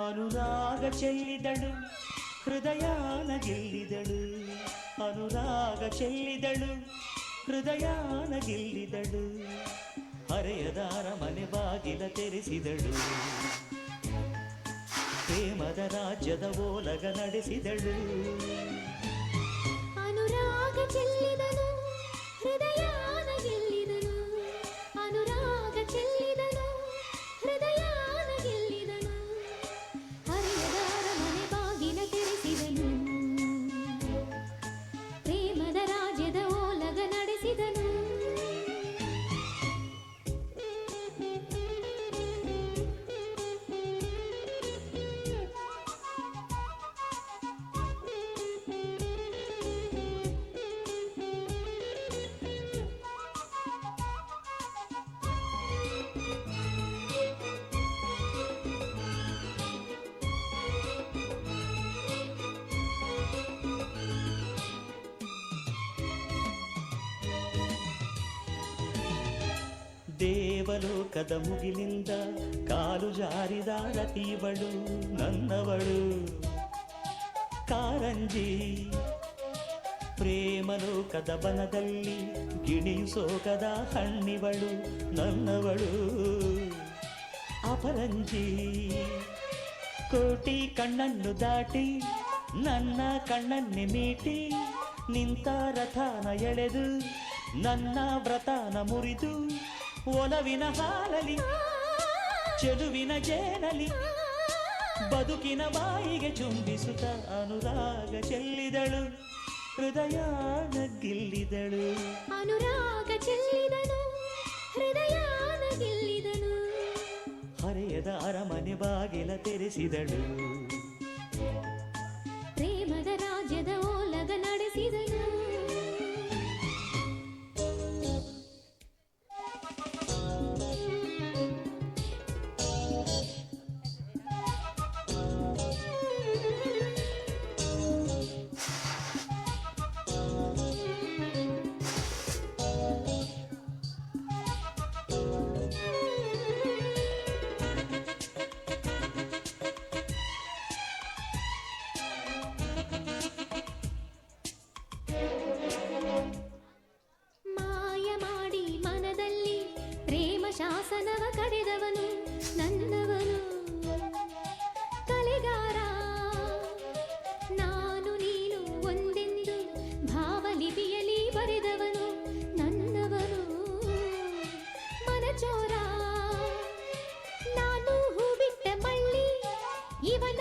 ಅನುರಾಗ ಚೆಲ್ಲಿದಳು ಹೃದಯಾನ ಗೆಲ್ಲಿದಳು, ಅನುರಾಗ ಚೆಲ್ಲಿದಳು ಹೃದಯಾನ ಗೆಲ್ಲಿದಳು, ಹರೆಯದಾರ ಮನೆ ಬಾಗಿಲ ತೆರೆಸಿದಳು, ಪ್ರೇಮದ ರಾಜ್ಯದ ಓಲಗ ನಡೆಸಿದಳು. ಅನುರಾಗ ಚೆಲ್ಲಿದಳು ಹೃದಯಾನ ಗೆಲ್ಲಿದಳು, ಅನುರಾಗ ಚೆಲ್ಲಿದಳು ಹೃದಯಾನ ಗೆಲ್ಲಿದಳು, ಹರೆಯದಾರ ಮನೆ ಬಾಗಿಲ ತೆರೆಸಿದಳು, ಪ್ರೇಮದ ರಾಜ್ಯದ ಓಲಗ ನಡೆಸಿದಳು. ದೇವಲೋಕದ ಮುಗಿಲಿಂದ ಕಾಲು ಜಾರಿದ ರತಿವಳು ನನ್ನವಳು, ಕಾರಂಜಿ ಪ್ರೇಮಲೋಕದ ಬನದಲ್ಲಿ ಗಿಣಿಯು ಸೋಕದ ಹಣ್ಣಿವಳು ನನ್ನವಳು, ಅಪರಂಜಿ ಕೋಟಿ ಕಣ್ಣನ್ನು ದಾಟಿ ನನ್ನ ಕಣ್ಣನ್ನೆ ಮೀಟಿ ನಿಂತ ರಥನ ಎಳೆದು ನನ್ನ ವ್ರತನ ಮುರಿದು ಒಲವಿನ ಹಾಲಲಿ ಚೆಲುವಿನ ಜೇನಲಿ ಬದುಕಿನ ಬಾಯಿಗೆ ಚುಂಬಿಸುತ್ತ ಅನುರಾಗ ಚೆಲ್ಲಿದಳು ಹೃದಯಾನ ಗೆಲ್ಲಿದಳು, ಅನುರಾಗ ಚೆಲ್ಲಿದಳು ಹೃದಯಾನ ಗೆಲ್ಲಿದಳು, ಹರೆಯದ ಅರಮನೆ ಬಾಗಿಲ ತೆರೆಸಿದಳು, ಪ್ರೇಮದ ರಾಜ್ಯದ ಓಲಗ ನಡೆಸಿದಳು. ಶಾಸನವ ಕರೆದವನು ನನ್ನವನು ಕಲೆಗಾರ, ನಾನು ನೀನು ಒಂದೆಂದು ಭಾವಲಿಪಿಯಲ್ಲಿ ಬರೆದವನು ನನ್ನವನು ಮನಚೋರ, ನಾನು ಹೂ ಬಿಟ್ಟ ಮಳ್ಳಿ ಇವನ